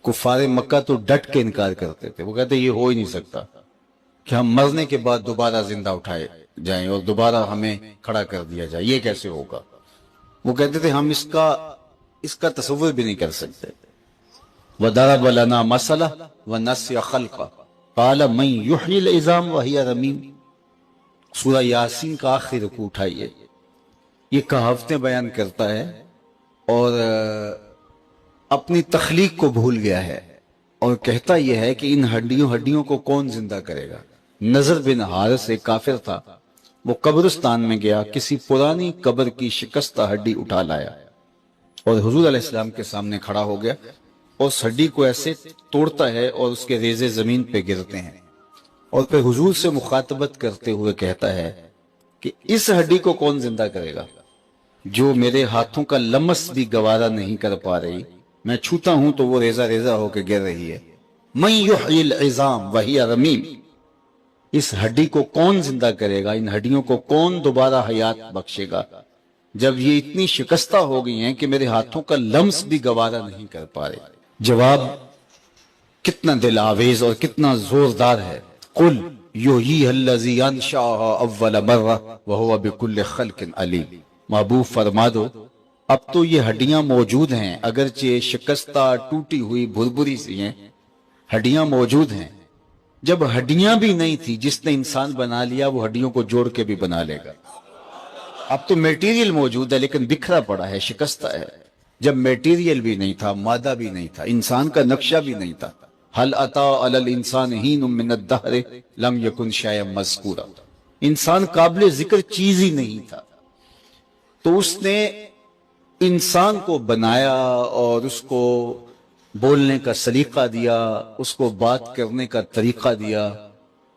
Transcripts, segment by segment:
کفار مکہ تو ڈٹ کے انکار کرتے تھے، وہ کہتے یہ ہو ہی نہیں سکتا کہ ہم مرنے کے بعد دوبارہ زندہ اٹھائے جائیں اور دوبارہ ہمیں کھڑا کر دیا جائے، یہ کیسے ہوگا؟ وہ کہتے تھے ہم اس کا تصور بھی نہیں کر سکتے۔ وَضَرَبَ لَنَا مَثَلًا وَنَسِيَ خَلْقَهُ قَالَ مَن يُحْيِي الْعِظَامَ وَهِيَ رَمِيمٌ۔ سورہ یاسین کا آخری رکوع اٹھائیے، یہ کہاوتیں بیان کرتا ہے اور اپنی تخلیق کو بھول گیا ہے، اور کہتا یہ ہے کہ ان ہڈیوں کو کون زندہ کرے گا۔ نضر بن حارث ایک کافر تھا، وہ قبرستان میں گیا، کسی پرانی قبر کی شکستہ ہڈی اٹھا لایا اور حضور علیہ السلام کے سامنے کھڑا ہو گیا، اور اس ہڈی کو ایسے توڑتا ہے اور اس کے ریزے زمین پہ گرتے ہیں، اور پھر حضور سے مخاطبت کرتے ہوئے کہتا ہے کہ اس ہڈی کو کون زندہ کرے گا جو میرے ہاتھوں کا لمس بھی گوارا نہیں کر پا رہی، میں چھوتا ہوں تو وہ ریزہ ریزہ ہو کے گر رہی ہے۔ من یحیی العظام وہی رمیم، اس ہڈی کو کون زندہ کرے گا، ان ہڈیوں کو کون دوبارہ حیات بخشے گا جب یہ اتنی شکستہ ہو گئی ہیں کہ میرے ہاتھوں کا لمس بھی گوارا نہیں کر پا رہے۔ جواب کتنا دل آویز اور کتنا زوردار ہے۔ قل یحییھا الذی انشأھا اول مرہ وہو بکل خلق علیم۔ محبوب فرما دو اب تو یہ ہڈیاں موجود ہیں، اگرچہ شکستہ ٹوٹی ہوئی بھربھری سی ہیں، ہڈیاں موجود ہیں۔ جب ہڈیاں بھی نہیں تھی، جس نے انسان بنا لیا وہ ہڈیوں کو جوڑ کے بھی بنا لے گا۔ اب تو میٹیریل موجود ہے لیکن بکھرا پڑا ہے، شکستہ ہے۔ جب میٹیریل بھی نہیں تھا، مادہ بھی نہیں تھا، انسان کا نقشہ بھی نہیں تھا، هل اتی علی الانسان حین من الدہر لم یکن شیئا مذکورا، انسان قابل ذکر چیز ہی نہیں تھا، تو اس نے انسان کو بنایا اور اس کو بولنے کا سلیقہ دیا، اس کو بات کرنے کا طریقہ دیا،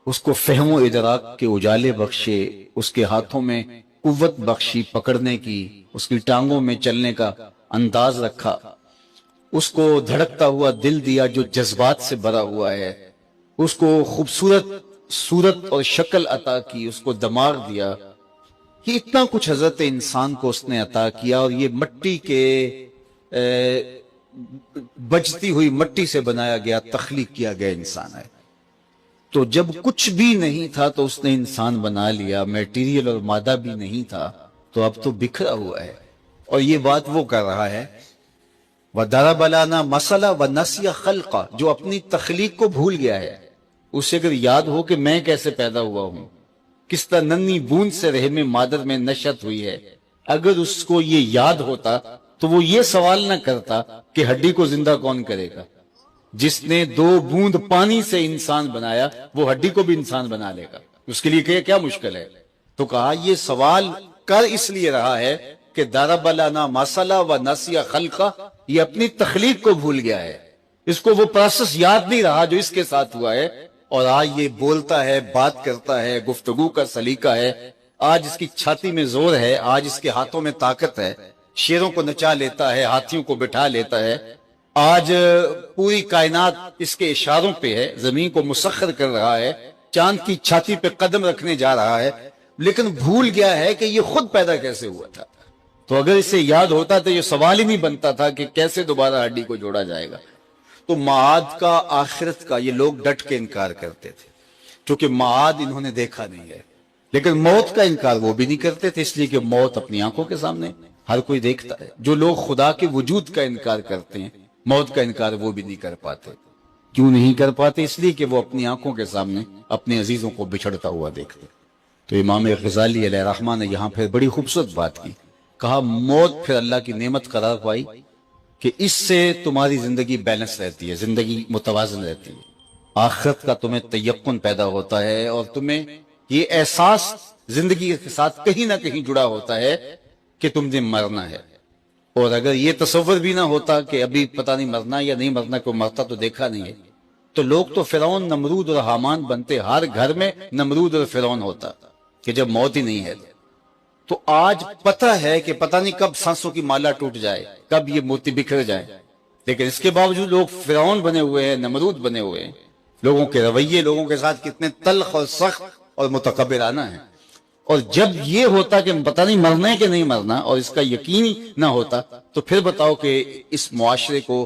اس کو فہم و ادراک کے اجالے بخشے، اس کے ہاتھوں میں قوت بخشی پکڑنے کی، اس کی ٹانگوں میں چلنے کا انداز رکھا، اس کو دھڑکتا ہوا دل دیا جو جذبات سے بھرا ہوا ہے، اس کو خوبصورت صورت اور شکل عطا کی، اس کو دماغ دیا۔ یہ اتنا کچھ حضرت انسان کو اس نے عطا کیا، اور یہ مٹی کے بجتی ہوئی مٹی سے بنایا گیا، تخلیق کیا گیا انسان ہے۔ تو جب کچھ بھی نہیں تھا تو اس نے انسان بنا لیا، میٹیریل اور مادہ بھی نہیں تھا، تو اب تو بکھرا ہوا ہے۔ اور یہ بات وہ کر رہا ہے وَضَرَبَ لَنَا مَثَلًا وَنَسِيَ خَلْقَهُ، جو اپنی تخلیق کو بھول گیا ہے، اسے اگر یاد ہو کہ میں کیسے پیدا ہوا ہوں، کس طرح ننھی بوند سے رحم مادر میں نشأت ہوئی ہے، اگر اس کو یہ یاد ہوتا تو وہ یہ سوال نہ کرتا کہ ہڈی کو زندہ کون کرے گا۔ جس نے 2 بوند پانی سے انسان بنایا وہ ہڈی کو بھی انسان بنا لے گا، اس کے لیے کیا مشکل ہے؟ تو کہا یہ سوال کر اس لیے رہا ہے کہ ضرب لنا مثلا ونسی خلقہ، یہ اپنی تخلیق کو بھول گیا ہے، اس کو وہ پروسیس یاد نہیں رہا جو اس کے ساتھ ہوا ہے، اور آج یہ بولتا ہے، بات کرتا ہے، گفتگو کا سلیقہ ہے، آج اس کی چھاتی میں زور ہے، آج اس کے ہاتھوں میں طاقت ہے، شیروں کو نچا لیتا ہے، ہاتھیوں کو بٹھا لیتا ہے، آج پوری کائنات اس کے اشاروں پہ ہے، زمین کو مسخر کر رہا ہے، چاند کی چھاتی پہ قدم رکھنے جا رہا ہے، لیکن بھول گیا ہے کہ یہ خود پیدا کیسے ہوا تھا۔ تو اگر اسے یاد ہوتا تو یہ سوال ہی نہیں بنتا تھا کہ کیسے دوبارہ ہڈی کو جوڑا جائے گا۔ تو معاد کا، آخرت کا یہ لوگ ڈٹ کے انکار کرتے تھے، کیونکہ معاد انہوں نے دیکھا نہیں ہے، لیکن موت کا انکار وہ بھی نہیں کرتے تھے، اس لیے کہ موت اپنی آنکھوں کے سامنے ہر کوئی دیکھتا ہے۔ جو لوگ خدا کے وجود کا انکار کرتے ہیں، موت کا انکار وہ بھی نہیں کر پاتے۔ کیوں نہیں کر پاتے؟ اس لیے کہ وہ اپنی آنکھوں کے سامنے اپنے عزیزوں کو بچھڑتا ہوا دیکھتے۔ تو امام غزالی علیہ الرحمہ نے یہاں پھر بڑی خوبصورت بات کی، کہا موت پھر اللہ کی نعمت قرار پائی کہ اس سے تمہاری زندگی بیلنس رہتی ہے، زندگی متوازن رہتی ہے، آخرت کا تمہیں تیقن پیدا ہوتا ہے، اور تمہیں یہ احساس زندگی کے ساتھ کہیں نہ کہیں جڑا ہوتا ہے کہ تم نے مرنا ہے۔ اور اگر یہ تصور بھی نہ ہوتا کہ ابھی پتہ نہیں مرنا یا نہیں مرنا، کوئی مرتا تو دیکھا نہیں ہے، تو لوگ تو فرعون، نمرود اور حامان بنتے، ہر گھر میں نمرود اور فرعون ہوتا کہ جب موت ہی نہیں ہے۔ تو آج پتہ ہے کہ پتہ نہیں کب سانسوں کی مالا ٹوٹ جائے، کب یہ موتی بکھر جائے، لیکن اس کے باوجود لوگ فرعون بنے ہوئے ہیں، نمرود بنے ہوئے ہیں۔ لوگوں کے رویے لوگوں کے ساتھ کتنے تلخ اور سخت اور متکبرانہ ہیں۔ اور جب یہ ہوتا کہ پتہ نہیں مرنا ہے کہ نہیں مرنا، اور اس کا یقین نہ ہوتا، تو پھر بتاؤ کہ اس معاشرے کو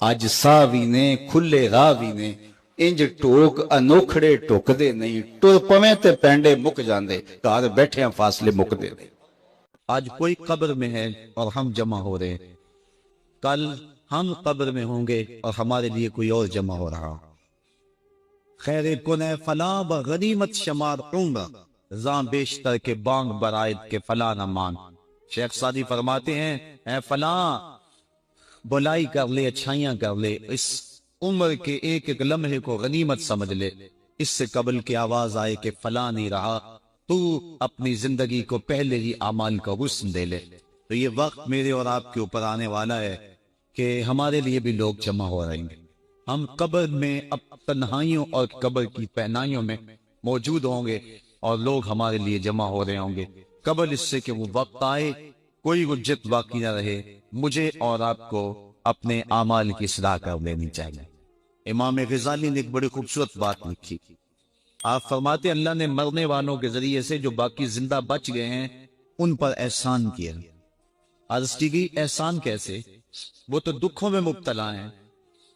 ਅੱਜ ਸਾਹ ਵੀ ਨੇ ਖੁੱਲੇ ਰਾਹ ਵੀ ਨੇ, ਇੰਜ ਢੋਕ ਅਨੋਖੜੇ ਢੁਕਦੇ ਨਹੀਂ, ਟੁਰ ਪਵੇਂ ਤੇ ਪੈਂਡੇ ਮੁੱਕ ਜਾਂਦੇ, ਘਰ ਬੈਠਿਆਂ ਫਾਸਲੇ ਮੁੱਕਦੇ ਨੇ। آج کوئی قبر میں ہے اور ہم جمع ہو رہے ہیں، کل ہم قبر میں ہوں گے اور ہمارے لیے کوئی اور جمع ہو رہا۔ خیر کن فلاں بغنیمت شمار عمر، زاں بیشتر کے بانگ برائد کے فلاں نہ مان۔ شیخ سعدی فرماتے ہیں اے فلاں بلائی کر لے، اچھائیاں کر لے، اس عمر کے ایک ایک لمحے کو غنیمت سمجھ لے، اس سے قبل کی آواز آئے کہ فلاں نہیں رہا، تو اپنی زندگی کو پہلے ہی اعمال کا حسن دے لے۔ تو یہ وقت میرے اور آپ کے اوپر آنے والا ہے کہ ہمارے لیے بھی لوگ جمع ہو رہیں گے۔ ہم قبر میں اب تنہائیوں اور قبر کی پہنائیوں میں موجود ہوں گے اور لوگ ہمارے لیے جمع ہو رہے ہوں گے، قبل اس سے کہ وہ وقت آئے کوئی حجت باقی نہ رہے۔ مجھے اور آپ کو اپنے اعمال کی اصلاح کر لینی چاہیے۔ امام غزالی نے ایک بڑی خوبصورت بات لکھی، آپ فرماتے اللہ نے مرنے والوں کے ذریعے سے جو باقی زندہ بچ گئے ہیں ان پر احسان کیا۔ عرض کی گئی احسان کیسے؟ وہ تو دکھوں میں مبتلا ہیں،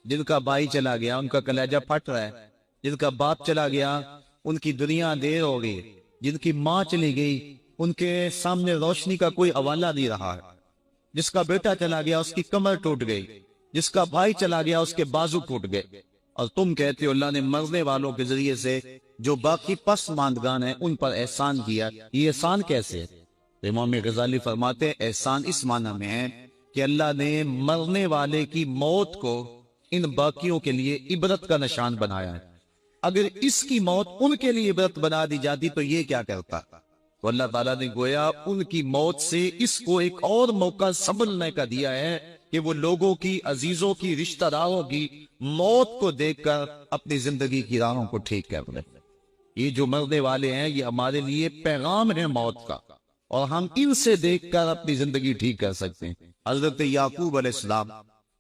جن کا بھائی چلا گیا ان کا کلیجہ پھٹ رہا ہے، جن کا باپ چلا گیا ان کی دنیا دیر ہو گئی، جن کی ماں چلی گئی ان کے سامنے روشنی کا کوئی حوالہ نہیں رہا ہے، جس کا بیٹا چلا گیا اس کی کمر ٹوٹ گئی، جس کا بھائی چلا گیا اس کے بازو ٹوٹ گئے، اور تم کہتے ہو اللہ نے مرنے والوں کے ذریعے سے جو باقی پس ماندگان ہیں ان پر احسان کیا۔ یہ احسان کیسے ہے؟ تو امام غزالی فرماتے ہیں احسان اس معنی میں ہے کہ اللہ نے مرنے والے کی موت کو ان باقیوں کے لیے عبرت کا نشان بنایا ہے۔ اگر اس کی موت ان کے لیے عبرت بنا دی جاتی تو یہ کیا کرتا؟ تو اللہ تعالیٰ نے گویا ان کی موت سے اس کو ایک اور موقع سنبھلنے کا دیا ہے کہ وہ لوگوں کی، عزیزوں کی، رشتہ داروں کی موت کو دیکھ کر اپنی زندگی کی راہوں کو ٹھیک کر لیں۔ یہ جو مرنے والے ہیں یہ ہمارے لیے پیغام ہے موت کا، اور ہم ان سے دیکھ کر اپنی زندگی ٹھیک کر سکتے ہیں۔ حضرت یعقوب علیہ السلام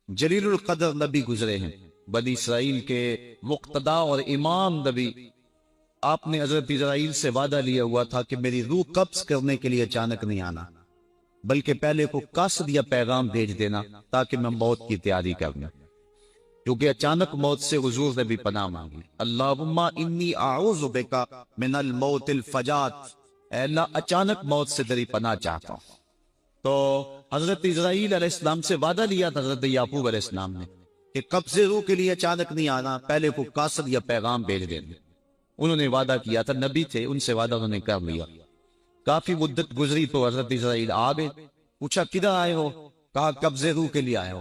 جلیل القدر نبی گزرے ہیں، بنی اسرائیل کے مقتدا اور امام نبی۔ آپ نے حضرت اسرائیل سے وعدہ لیا ہوا تھا کہ میری روح قبض کرنے کے لیے اچانک نہیں آنا، بلکہ پہلے کو قصد یا پیغام بھیج دینا تاکہ میں موت کی تیاری کر لوں، کیونکہ اچانک موت سے حضور نے بھی پناہ مانگی۔ اللہم انی اعوذ بک من الموت الفجات، اے اللہ اچانک موت سے تیری پناہ چاہتا ہوں۔ تو حضرت اسرائیل علیہ السلام سے وعدہ لیا تھا حضرت یعقوب علیہ السلام نے کہ قبض روح کے لیے اچانک نہیں آنا، پہلے کو قاصد یا پیغام بھیج دینا۔ انہوں نے وعدہ کیا تھا، نبی تھے، ان سے وعدہ انہوں نے کر لیا۔ کافی مدت گزری تو حضرت اسرائیل آ گئے، پوچھا کدھر آئے ہو؟ کہا قبض روح کے لیے آئے ہو۔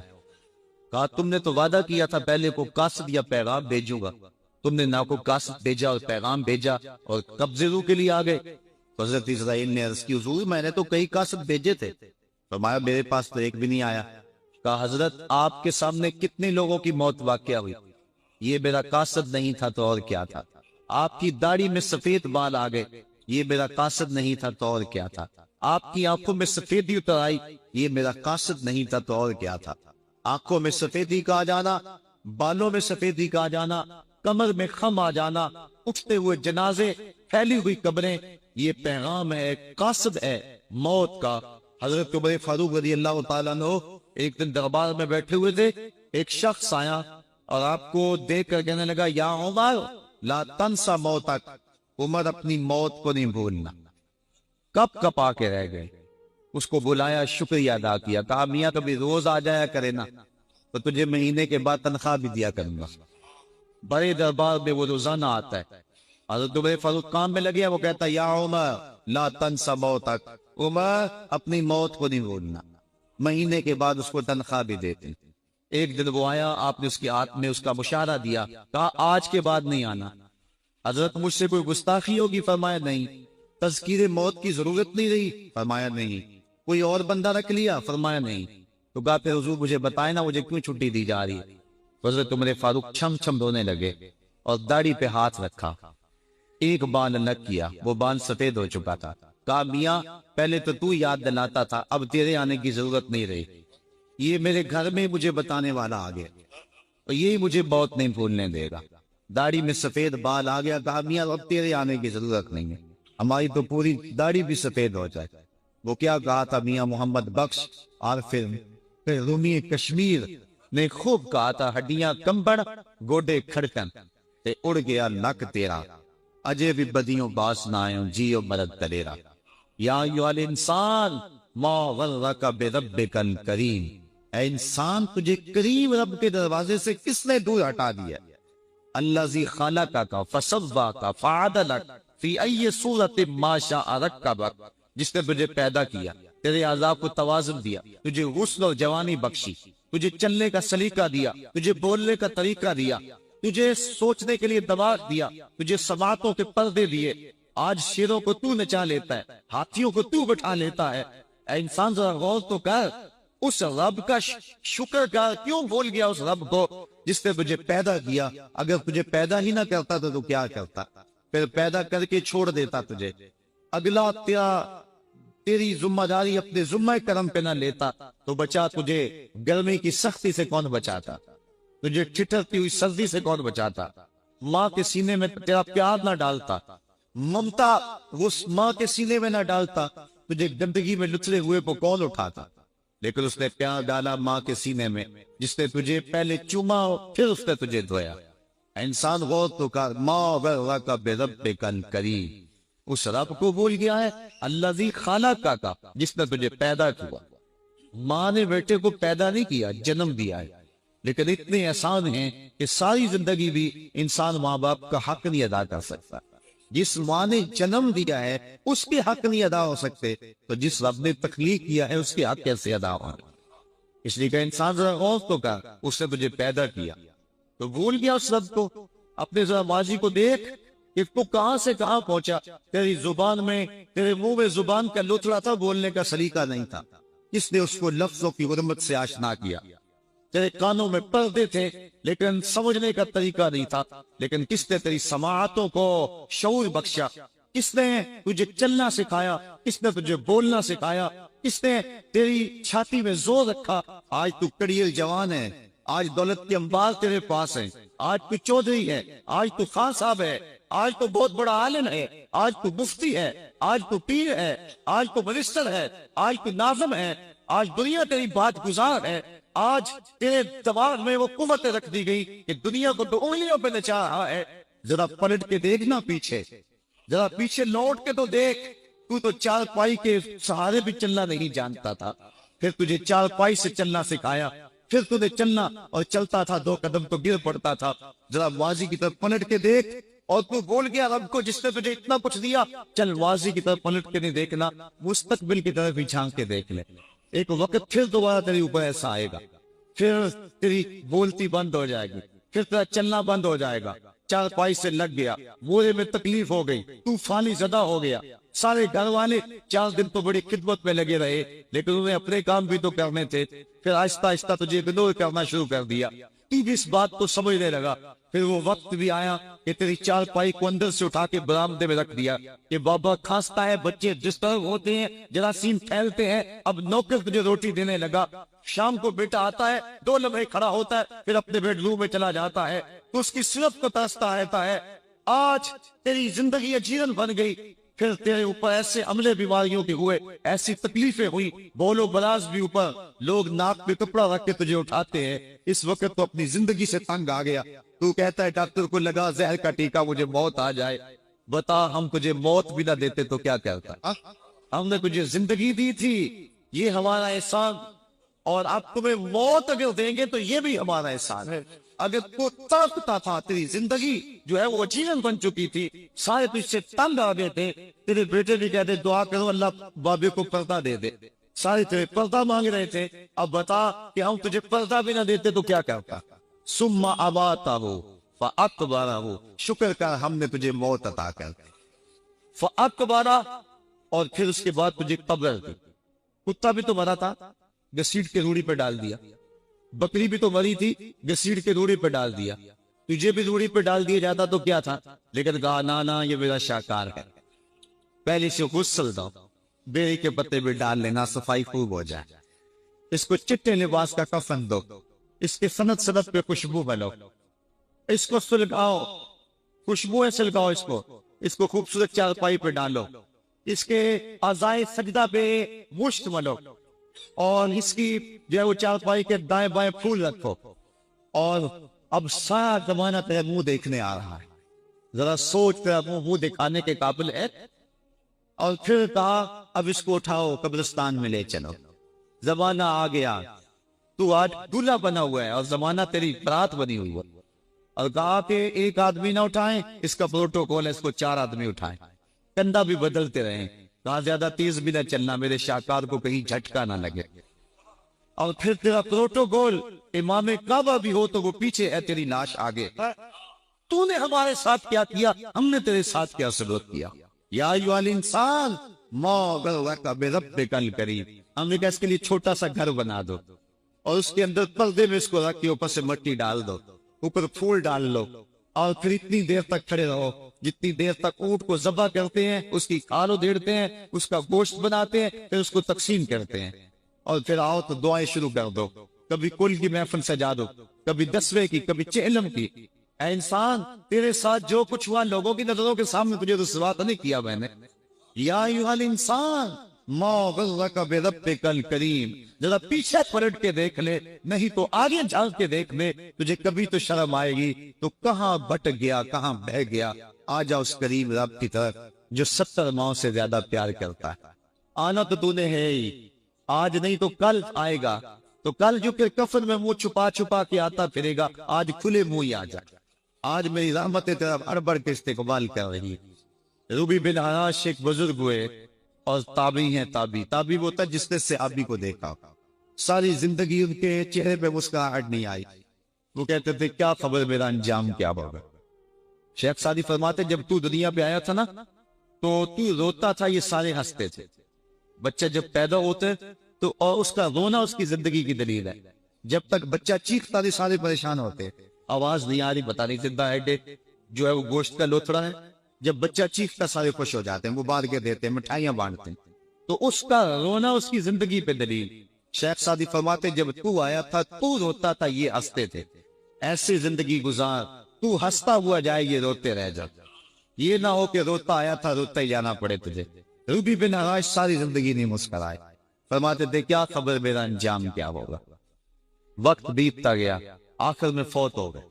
کہا تم نے تو وعدہ کیا تھا پہلے کو قاصد یا پیغام بھیجوں گا، تم نے نہ کو قاصد بھیجا اور پیغام بھیجا اور قبض روح کے لیے آ گئے۔ تو حضرت اسرائیل نے عرض کی حضور میں نے تو کئی قاصد بھیجے تھے، فرمایا میرے پاس تو ایک بھی نہیں آیا۔ کہا حضرت آپ کے سامنے کتنے لوگوں کی موت واقع ہوئی، یہ میرا قاصد نہیں تھا تو اور کیا تھا۔ آپ کی داڑھی میں سفید بال آ گئے، یہ میرا قاصد نہیں تھا تو اور کیا تھا۔ آپ کی آنکھوں میں سفیدی اتر آئی، یہ میرا قاصد نہیں تھا تو اور کیا تھا۔ آنکھوں میں سفیدی کا آ جانا، بالوں میں سفیدی کا آ جانا، کمر میں خم آ جانا، اٹھتے ہوئے جنازے، پھیلی ہوئی قبریں، یہ پیغام ہے، قاصد ہے موت کا۔ حضرت عمر فاروق رضی اللہ تعالیٰ عنہ ایک دن دربار میں بیٹھے ہوئے تھے، ایک شخص آیا اور آپ کو دیکھ کر کہنے لگا یا عمر لا تنسا موتک، عمر اپنی موت کو نہیں بھولنا۔ کب کب آ کے رہ گئے، اس کو بلایا، شکریہ ادا کیا، کہا میاں کبھی روز آ جایا کرے نا تو تجھے مہینے کے بعد تنخواہ بھی دیا کروں گا۔ بڑے دربار میں وہ روزانہ آتا ہے، حضرت عمر فاروق کام میں لگے، وہ کہتا یا عمر لا تنسا موتک، عمر اپنی موت کو نہیں بھولنا۔ مہینے کے بعد اس کو تنخواہ بھی دیتے۔ ایک دن وہ آیا، آپ نے اس کے ہاتھ میں اس کا مشارہ دیا، کہا آج کے بعد نہیں آنا۔ حضرت مجھ سے کوئی گستاخی ہوگی؟ فرمایا نہیں۔ تذکیر موت کی ضرورت نہیں رہی؟ فرمایا نہیں۔ کوئی اور بندہ رکھ لیا؟ فرمایا نہیں۔ تو کہا پھر حضور مجھے بتائیں نا مجھے کیوں چھٹی دی جا رہی ہے؟ حضرت عمر فاروق چھم چھم رونے لگے اور داڑھی پہ ہاتھ رکھا، ایک بال الگ کیا، وہ بال سفید ہو چکا تھا۔ کہا میاں پہلے تو یاد دلاتا تھا، اب تیرے آنے کی ضرورت نہیں رہی، یہ میرے گھر میں مجھے بتانے والا آ گیا اور یہی مجھے بہت نہیں بھولنے دے گا۔ داڑھی میں سفید بال آ گیا، کہا میاں اب تیرے آنے کی ضرورت نہیں ہے، ہماری تو پوری داڑھی بھی سفید ہو جائے۔ وہ کیا کہا تھا میاں محمد بخش، اور پھر رومی کشمیر نے خوب کہا تھا ہڈیاں کمبڑ گوڈے کھڑکن تے اڑ گیا نک تیرا اجے بھی بدیوں باس نہ آئیں جیو مرد تلیرا یا ایھا الانسان ما غرک بربک الکریم اے انسان تجھے کریم رب کے دروازے سے کس نے دور ہٹا دیا الذی خلقک فسواک فعدلک فی ای صورت ما شاء رکبک جس نے تجھے پیدا کیا تیرے اعضاء کو توازن دیا تجھے غسل اور جوانی بخشی تجھے چلنے کا سلیقہ دیا تجھے بولنے کا طریقہ دیا تجھے سوچنے کے لیے دماغ دیا تجھے سماعتوں کے پردے دیے آج شیروں کو تو نچا لیتا ہے ہاتھیوں کو تو بٹھا لیتا ہے اے انسان ذرا غور تو کر اس رب کا شکر کر کیوں بھول گیا اس رب کو جس نے تجھے پیدا کیا اگر تجھے پیدا ہی نہ کرتا تو کیا کرتا پھر پیدا کر کے چھوڑ دیتا تجھے اگلا تیری ذمہ داری اپنے ذمہ کرم پہ نہ لیتا تو بچا تجھے گرمی کی سختی سے کون بچاتا تجھے ٹھٹرتی ہوئی سردی سے کون بچاتا ماں کے سینے میں تیرا پیار نہ ڈالتا ممتا اس ماں کے سینے میں نہ ڈالتا تجھے گندگی میں لتڑے ہوئے کو کون اٹھاتا لیکن اس نے پیار ڈالا ماں کے سینے میں جس نے تجھے پہلے چوما پھر اس نے تجھے دھویا انسان غور تو کر ما غرک بربک الکریم اس رب کو بھول گیا ہے الذی خلقک جس نے تجھے پیدا کیا ماں نے بیٹے کو پیدا نہیں کیا جنم دیا ہے لیکن اتنے احسان ہیں کہ ساری زندگی بھی انسان ماں باپ کا حق نہیں ادا کر سکتا جس ماں نے جنم دیا ہے اس کے حق نہیں ادا ہو سکتے تو جس رب نے تخلیق کیا ہے اس کے حق کیسے ادا ہو اس لیے کہ انسان ذرا غور تو کر اس نے تجھے پیدا کیا تو بھول گیا اس رب کو اپنے ذرا ماضی کو دیکھ کہ تو کہاں سے کہاں پہنچا تیری زبان میں تیرے منہ میں زبان کا لوتھڑا تھا بولنے کا سلیقہ نہیں تھا کس نے اس کو لفظوں کی حرمت سے آشنا کیا تیرے کانوں میں پردے تھے لیکن سمجھنے کا طریقہ نہیں تھا لیکن کس نے تیری سماعتوں کو شعور بخشا کس نے تجھے چلنا سکھایا کس نے تجھے بولنا سکھایا کس نے تیری چھاتی میں زور رکھا آج تو کڑیل جوان ہے آج دولت کے انبار تیرے پاس ہیں آج تو چودھری ہے آج تو خان صاحب ہے آج تو بہت بڑا عالم ہے آج تو مفتی ہے آج تو پیر ہے آج تو منسٹر ہے آج تو ناظم ہے آج دنیا تیری بات گزار ہے آج تیرے دماغ میں وہ قوت رکھ دی گئی کہ دنیا کو تو انگلیوں پہ نچا رہا ہے ذرا پلٹ کے دیکھنا پیچھے ذرا پیچھے لوٹ کے تو دیکھ تو چار پائی کے سہارے بھی چلنا نہیں جانتا تھا پھر تجھے چار پائی سے چلنا سکھایا پھر تجھے چلنا اور چلتا تھا دو قدم تو گر پڑتا تھا ذرا ماضی کی طرف پلٹ کے دیکھ اور تو بول گیا رب کو جس نے تجھے اتنا کچھ دیا چل ماضی کی طرف پلٹ کے نہیں دیکھنا مستقبل کی طرف بھی جھانک کے دیکھ لے ایک وقت پھر دوبارہ تیرے اوپر ایسا آئے گا پھر تیری بولتی بند ہو جائے گی پھر تیرا چلنا بند ہو جائے گا چار پائی سے لگ گیا بورے میں تکلیف ہو گئی تو فانی زدہ ہو گیا سارے گھر والے 4 دن تو بڑی خدمت میں لگے رہے لیکن انہیں اپنے کام بھی تو کرنے تھے پھر آہستہ آہستہ تجھے اگنور کرنا شروع کر دیا تو بھی اس بات کو سمجھنے لگا پھر وہ وقت بھی آیا کہ تیری چار پائی کو اندر سے اٹھا کے برآمدے میں رکھ دیا کہ بابا کھانستا ہے بچے ڈسٹرب ہوتے ہیں جراثیم پھیلتے ہیں اب نوکر تجھے روٹی دینے لگا شام کو بیٹا آتا ہے 2 لمحے کھڑا ہوتا ہے پھر اپنے بیڈ روم میں چلا جاتا ہے تو اس کی صرف کو ترستا رہتا ہے آج تیری زندگی اجیرن بن گئی پھر تیرے اوپر ایسے عملے بیماریوں کے ہوئے ایسی تکلیفیں ہوئی بولو بلاز بھی اوپر لوگ ناک پہ کپڑا رکھ کے تجھے اٹھاتے ہیں اس وقت تو اپنی زندگی سے تنگ آ گیا تو کہتا ہے ڈاکٹر کو لگا زہر کا ٹیکہ مجھے موت آ جائے بتا ہم تجھے موت بھی نہ دیتے تو کیا کرتا ہم نے تجھے زندگی دی تھی یہ ہمارا احسان اور اب تمہیں موت اگر دیں گے تو یہ بھی ہمارا احسان ہے اگر تو تڑپتا تھا تیری زندگی جو ہے وہ اچیون بن چکی تھی سارے تجھ سے تنگ آ گئے تھے تیرے بیٹے بھی کہتے دعا کرو اللہ بابے کو پردہ دے دے سارے تیرے پردہ مانگ رہے تھے اب بتا کہ ہم تجھے پردہ بھی نہ دیتے تو کیا کرتا ثم اماتہ فاقبرہ شکر کر ہم نے تجھے موت عطا کر فاقبرہ اور پھر اس کے بعد تجھے قبر دی کتا بھی تو مرا تھا گھسیٹ کے روڑی پہ ڈال دیا بکری بھی تو مری تھی گھسیٹ کے روڑی پہ ڈال دیا تجھے بھی روڑی پہ ڈال دیا جاتا تو کیا تھا لیکن کہا نا یہ میرا شاہکار ہے پہلے سے غسل دو بیری کے پتے بھی ڈال لینا صفائی خوب ہو جائے اس کو چٹے لباس کا کفن دو اس کے سنت سنت پہ خوشبو بلو اس کو سلگاؤ خوشبو سلگاؤ اس کو خوبصورت چارپائی پہ ڈالو اس کے اعضائے سجدہ پہ مشت ملو اور اس کی جو ہے وہ چارپائی کے دائیں بائیں پھول رکھو، اور اب سارا زمانہ تیرے منہ دیکھنے آ رہا ہے، ذرا سوچ تیرا منہ دکھانے کے قابل ہے؟ اور پھر کہا اب اس کو اٹھاؤ قبرستان میں لے چلو، زمانہ آ گیا، تو آج دلہا بنا ہوا ہے اور زمانہ تیری برات بنی ہوئی ہے، اور کہا کہ ایک آدمی نہ اٹھائیں، اس کا پروٹوکول ہے، اس کو 4 آدمی اٹھائیں، کندھا بھی بدلتے رہیں، کہا زیادہ تیز بھی نہ چلنا، میرے شاہکار کو کہیں جھٹکا نہ لگے، اور پھر تیرا پروٹوکول امام کعبہ بھی ہو تو وہ پیچھے ہے، تیری لاش آگے، تو نے ہمارے ساتھ کیا کیا، ہم نے تیرے ساتھ کیا سلوک کیا، یا ایھا الانسان ما غرک بربک الکریم، ہم نے کہا اس کے لیے چھوٹا سا گھر بنا دو اور اس کے اندر پردے میں اس کو رکھ کے اوپر سے مٹی ڈال دو، اوپر پھول ڈال لو، اور پھر اتنی دیر تک کھڑے رہو جتنی دیر تک اونٹ کو ذبح کرتے ہیں، اس کی کھال ادھیڑتے ہیں، اس کا گوشت بناتے ہیں، پھر اس کو تقسیم کرتے ہیں، اور پھر آؤ تو دعائیں شروع کر دو، کبھی کل کی محفل سجا دو، کبھی 10ویں کی، کبھی چہلم کی۔ اے انسان، تیرے ساتھ جو کچھ ہوا لوگوں کی نظروں کے سامنے تجھے رسوا تو نہیں کیا میں نے؟ یا ایھا الانسان ما غرک بربک الکریم، ذرا پیچھے پلٹ کے دیکھ لے، نہیں تو آگے جھانک کے دیکھ لے، تجھے کبھی تو شرم آئے گی، تو کہاں بٹ گیا، کہاں بہ گیا، آ جا اس کریم رب کی طرف جو 70 ماؤں سے زیادہ پیار کرتا ہے۔ آنا تو نے ہے ہی، آج نہیں تو کل آئے گا، تو کل جو کہ کفن میں منہ چھپا چھپا کے آتا پھرے گا، آج کھلے منہ ہی آ جا، آج میری رحمت طرف اڑبڑ کے استقبال کر رہی ہے۔ روبی بن حراش ایک بزرگ ہوئے اور تابعی ہیں، تابعی وہ تھا جس نے صحابی کو دیکھا، ساری زندگی ان کے چہرے پہ مسکراہٹ نہیں آئی، وہ کہتے تھے کیا خبر میرا انجام کیا ہوگا۔ شیخ سعدی فرماتے جب تو دنیا پہ آیا تھا نا تو روتا تھا، یہ سارے ہنستے تھے، بچہ جب پیدا ہوتے تو اور اس کا رونا اس کی زندگی کی دلیل ہے، جب تک بچہ چیختا نہیں سارے پریشان ہوتے، آواز نہیں آ رہی پتہ نہیں زندہ ہے جو ہے وہ گوشت کا لوتھڑا ہے، جب بچہ چیختا سارے خوش ہو جاتے ہیں، مبارکیں دیتے ہیں، مٹھائیاں بانٹتے ہیں، تو اس کا رونا اس کی زندگی پہ دلیل۔ شیخ سعدی فرماتے جب تو آیا تھا تو روتا تھا، یہ ہنستے تھے، ایسی زندگی گزار تو ہنستا ہوا جائے، یہ روتے رہ جا، یہ نہ ہو کہ روتا آیا تھا روتا ہی جانا پڑے تجھے۔ روبی بن حراش ساری زندگی نہیں مسکرائے، فرماتے تھے کیا خبر میرا انجام کیا ہوگا۔ وقت بیتتا گیا، آخر میں فوت ہو گئے۔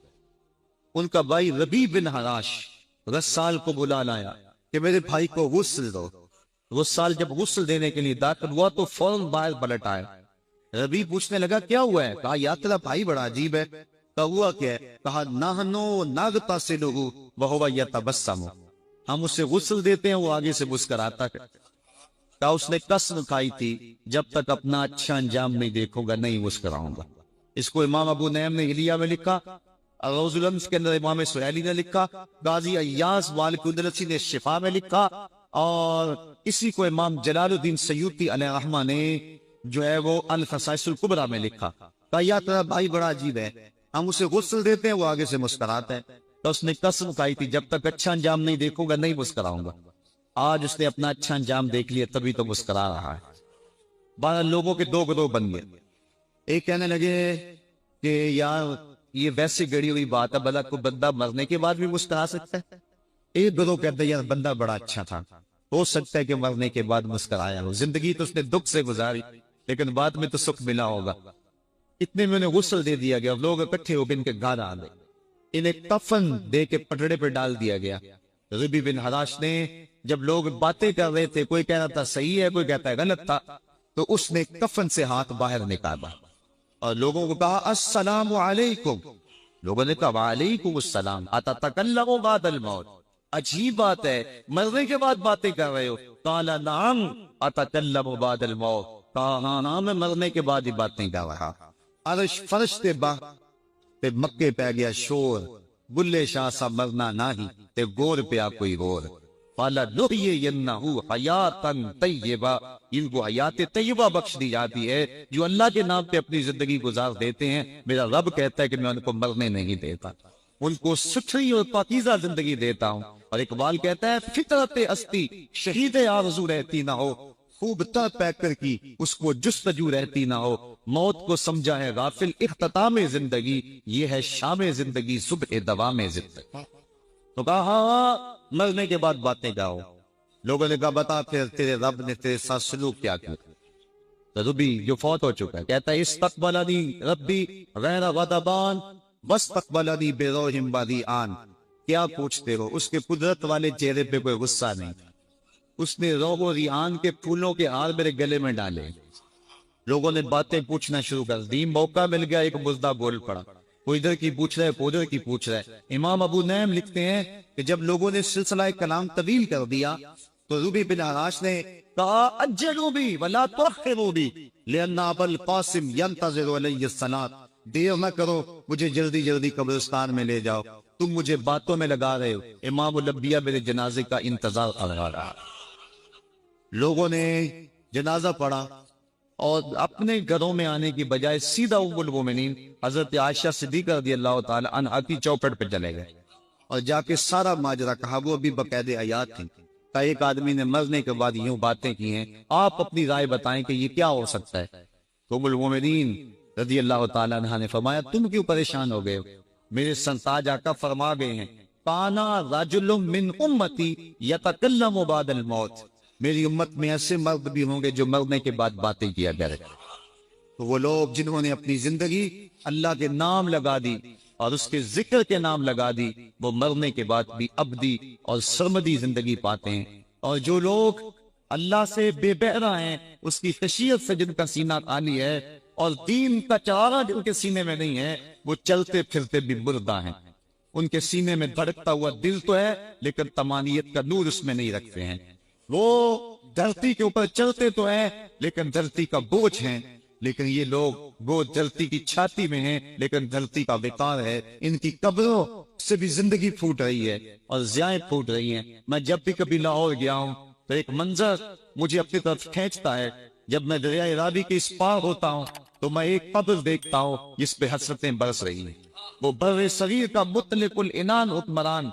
ان کا بھائی ربیع بن حراش رسال کو بلا لایا کہ میرے بھائی کو غسل دو۔ رسال جب غسل دینے کے لیے داخل ہوا تو فوراً باہر پلٹ آیا۔ ربیع پوچھنے لگا کیا ہوا ہے؟ کہا یا تیرا بھائی بڑا عجیب ہے۔ کہا ہوا کیا ہے؟ کہا نحنو نغتسلہ وہو یتبسم، ہم اسے غسل دیتے ہیں وہ آگے سے مسکراتا ہے۔ کہا اس نے قسم کھائی تھی جب تک اپنا اچھا انجام نہیں دیکھوں گا نہیں مسکراؤں گا۔ اس کو امام ابو نعیم نے حلیہ میں لکھا، روز الامس کے اندر امام سہیلی نے لکھا، قاضی ایاز مالک الاندلسی نے شفا میں لکھا، اور اسی کو امام جلال الدین سیوطی علیہ رحمہ نے جو ہے وہ الخصائص الکبریٰ میں لکھا۔ کہا یا تیرا بھائی بڑا عجیب ہے، ہم اسے غسل دیتے ہیں وہ آگے سے مسکراتا ہے، تو اس نے قسم کھائی تھی جب تک اچھا انجام نہیں دیکھوں گا نہیں مسکراؤں گا۔ آج اس نے اپنا اچھا انجام دیکھ لیا تبھی تو مسکرا رہا ہے۔ 12 لوگوں کے 2 گروہ بن گئے، ایک کہنے لگے کہ یار یہ ویسے گڑی ہوئی بات ہے، بھلا کوئی بندہ مرنے کے بعد بھی مسکرا سکتا ہے؟ ایک گروہ کہتا ہے یار بندہ بڑا اچھا تھا، ہو سکتا ہے کہ مرنے کے بعد مسکرایا ہو، زندگی تو اس نے دکھ سے گزاری لیکن بعد میں تو سکھ ملا ہوگا۔ اتنے میں انہیں غسل دے دیا گیا، لوگ اکٹھے ہو کے ان کے گھر آ گئے، انہیں کفن دے کے پٹڑے پہ ڈال دیا گیا۔ ربیع بن حراش نے جب لوگ باتیں کر رہے تھے، کوئی کہہ رہا تھا صحیح ہے کوئی کہتا ہے غلط تھا، تو اس نے کفن سے ہاتھ باہر نکالا اور لوگوں کو کہا السلام علیکم۔ لوگوں نے کہا وعلیکم السلام، اتتکلم بعد الموت، عجیب بات ہے مرنے کے بعد باتیں کر رہے ہو۔ قال نعم اتکلم بعد الموت، کہا ہاں میں مرنے کے بعد ہی باتیں کر رہا۔ عرش فرش تے تے مکے پہ گیا شور، بلے شاہ سا مرنا نہیں تے گور پیا کوئی غور۔ فالا نحیینہ حیاتا طیبہ، ان کو حیات طیبہ بخش دی جاتی ہے جو اللہ کے نام پہ اپنی زندگی گزار دیتے ہیں۔ میرا رب کہتا ہے کہ میں ان کو مرنے نہیں دیتا، ان کو ستھری اور پاکیزہ زندگی دیتا ہوں۔ اور اقبال کہتا ہے فطرت ہستی شہید آرزو رہتی نہ ہو، خوب تر پیکر کی اس کو جستجو رہتی نہ ہو، موت کو سمجھا ہے غافل اختتام زندگی، یہ ہے شام زندگی صبح دوام زندگی۔ تو کہا ہاں مرنے کے بعد باتیں گاؤ۔ لوگوں نے کہا بتا پھر تیرے رب نے تیرے ساتھ سلوک کیا کیا؟ ربی جو فوت ہو چکا ہے کہتا ہے استقبلنی ربی غیر غضبان واستقبلنی بروح بدیعان. کیا پوچھتے ہو، اس کے قدرت والے چہرے پہ کوئی غصہ نہیں. اس نے روح و ریحان کے پھولوں کے ہار میرے گلے میں ڈالے. لوگوں نے باتیں پوچھنا شروع کر دی. موقع مل گیا ایک مزدہ بول پڑا. کوئی ادھر کی پوچھ رہا ہے، کوئی ادھر کی پوچھ رہا ہے. امام ابو نعیم لکھتے ہیں کہ جب لوگوں نے سلسلہ کلام طویل کر دیا تو ربی بن حراش نے کہا اجلوا بی ولا تؤخروا بی لان ابا القاسم ينتظر علی الصلاۃ. دیر نہ کرو، مجھے جلدی جلدی قبرستان میں لے جاؤ، تم مجھے باتوں میں لگا رہے ہو. امام الانبیاء میرے جنازے کا انتظار کر رہا. لوگوں نے جنازہ پڑھا اور اپنے گھروں میں آنے کی بجائے سیدھا ام المومنین حضرت عائشہ صدیقہ رضی اللہ تعالی عنہا کی چوکھٹ پہ چلے گئے اور جا کے سارا ماجرا کہا. وہ ابھی باقاعدہ حیات تھی. ایک آدمی نے مرنے کے بعد یوں باتیں کی ہیں، آپ اپنی رائے بتائیں کہ یہ کیا ہو سکتا ہے. تو ام المومنین رضی اللہ تعالی عنہا نے فرمایا تم کیوں پریشان ہو گئے ہو؟ میرے سرتاج آقا فرما گئے ہیں کانا رجل من امتی یتکلم بعد الموت. میری امت میں ایسے مرد بھی ہوں گے جو مرنے کے بعد باتیں کیا کریں. تو وہ لوگ جنہوں نے اپنی زندگی اللہ کے نام لگا دی اور اس کے ذکر کے نام لگا دی، وہ مرنے کے بعد بھی ابدی اور سرمدی زندگی پاتے ہیں. اور جو لوگ اللہ سے بے بہرہ ہیں، اس کی خشیت سے جن کا سینہ خالی ہے اور دین کا چارہ جن کے سینے میں نہیں ہے، وہ چلتے پھرتے بھی مردہ ہیں. ان کے سینے میں دھڑکتا ہوا دل تو ہے لیکن تمانیت کا نور اس میں نہیں رکھتے ہیں. وہ دھرتی کے اوپر چلتے تو ہیں لیکن دھرتی کا بوجھ ہیں. لیکن یہ لوگ وہ دھرتی کی چھاتی میں ہیں لیکن دھرتی کا وقار ہے. ان کی قبروں سے بھی زندگی پھوٹ رہی ہے اور ضیائیں پھوٹ رہی ہیں. میں جب بھی کبھی لاہور گیا ہوں تو ایک منظر مجھے اپنی طرف کھینچتا ہے. جب میں دریائے راوی کے اس پار ہوتا ہوں تو میں ایک قبر دیکھتا ہوں جس پہ حسرتیں برس رہی ہیں. وہ بر صغیر کا مطلق العنان حکمران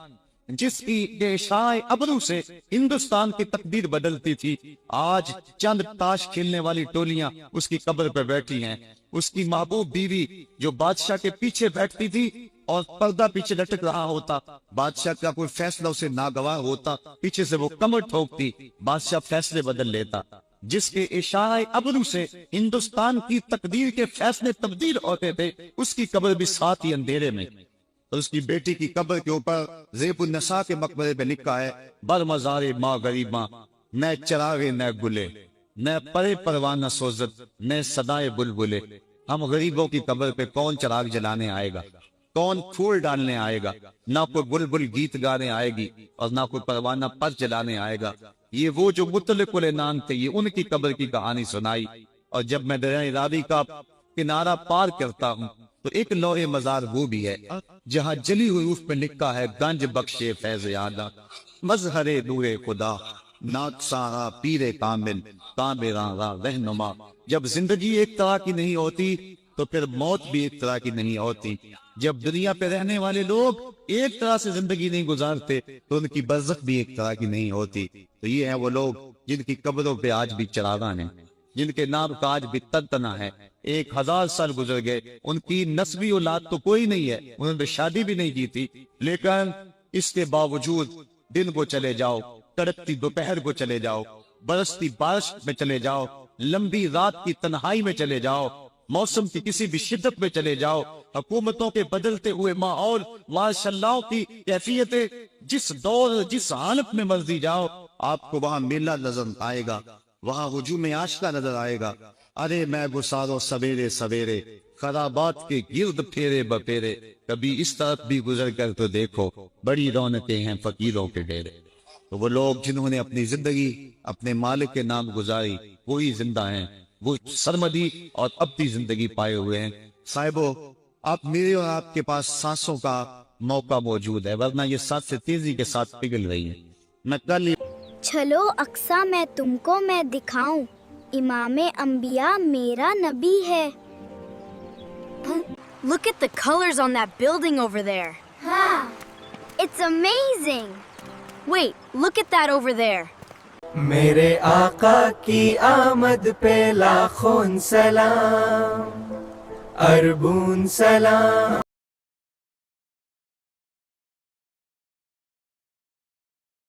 جس کی اشارۂ ابرو سے ہندوستان کی تقدیر بدلتی تھی، آج چند تاش کھیلنے والی ٹولیاں اس کی قبر پہ بیٹھی ہیں. اس کی محبوب بیوی جو بادشاہ کے پیچھے بیٹھتی تھی اور پردہ پیچھے لٹک رہا ہوتا، بادشاہ کا کوئی فیصلہ اسے ناگوار ہوتا، پیچھے سے وہ کمر ٹھوکتی، بادشاہ فیصلے بدل لیتا. جس کے اشارۂ ابرو سے ہندوستان کی تقدیر کے فیصلے تبدیل ہوتے تھے، اس کی قبر بھی ساتھ ہی اندھیرے میں. اور اس کی بیٹی کی قبر کے اوپر زیب النساء کے مقبرے پہ لکھا ہے بر مزار ماں غریباں نہ چراغے نہ گلے نہ پرے پروانہ سوزت نہ صدائے بلبلے. ہم غریبوں کی قبر پہ کون چراغ جلانے آئے گا، کون پھول ڈالنے آئے گا؟ نہ کوئی بلبل گیت گانے آئے گی اور نہ کوئی پروانہ پر جلانے آئے گا. یہ وہ جو مطلق العنان تھے، یہ ان کی قبر کی کہانی سنائی. اور جب میں دریائے راوی کا کنارہ پار کرتا ہوں تو ایک لوح مزار وہ بھی ہے جہاں جلی حروف پہ لکھا ہے گنج بخشے فیض اعلیٰ مظہر نور خدا نات سارا پیر کامل کامراں را رہنما. جب زندگی ایک طرح کی نہیں ہوتی تو پھر موت بھی ایک طرح کی نہیں ہوتی. جب دنیا پہ رہنے والے لوگ ایک طرح سے زندگی نہیں گزارتے تو ان کی برزخ بھی ایک طرح کی نہیں ہوتی. تو یہ ہیں وہ لوگ جن کی قبروں پہ آج بھی چراغاں ہیں، جن کے نام کا آج بھی تنتنا ہے. 1000 سال گزر گئے، ان کی نسبی اولاد تو کوئی نہیں ہے، انہوں نے شادی بھی نہیں کی تھی، لیکن اس کے باوجود دن کو چلے جاؤ، کڑکتی دوپہر کو چلے جاؤ، برستی بارش میں چلے جاؤ، لمبی رات کی تنہائی میں چلے جاؤ، موسم کی کسی بھی شدت میں چلے جاؤ، حکومتوں کے بدلتے ہوئے ماحول، ماشاءاللہ کی کیفیتیں، جس دور جس حالت میں مرضی جاؤ، آپ کو وہاں میلہ نظر آئے گا، وہاں ہجوم عاشقہ نظر آئے گا. ارے میں گسارو سویرے سویرے خرابات کے گرد پھیرے بپیرے، کبھی اس طرف بھی گزر کر تو دیکھو بڑی رونقیں ہیں فقیروں کے ڈیرے. تو وہ لوگ جنہوں نے اپنی زندگی اپنے مالک کے نام گزاری وہی زندہ ہیں، وہ سرمدی اور ابدی زندگی پائے ہوئے ہیں. صاحبو، آپ میرے اور آپ کے پاس سانسوں کا موقع موجود ہے، ورنہ یہ سانسیں تیزی کے ساتھ پگھل رہی ہیں. میں کل چلو اقصا میں تم کو میں دکھاؤں، امام انبیاء میرا نبی ہے. Look at the colors on that building over there. It's amazing. Wait, look at that over there. میرے آقا کی آمد پہ لاکھوں سلام، اربون سلام.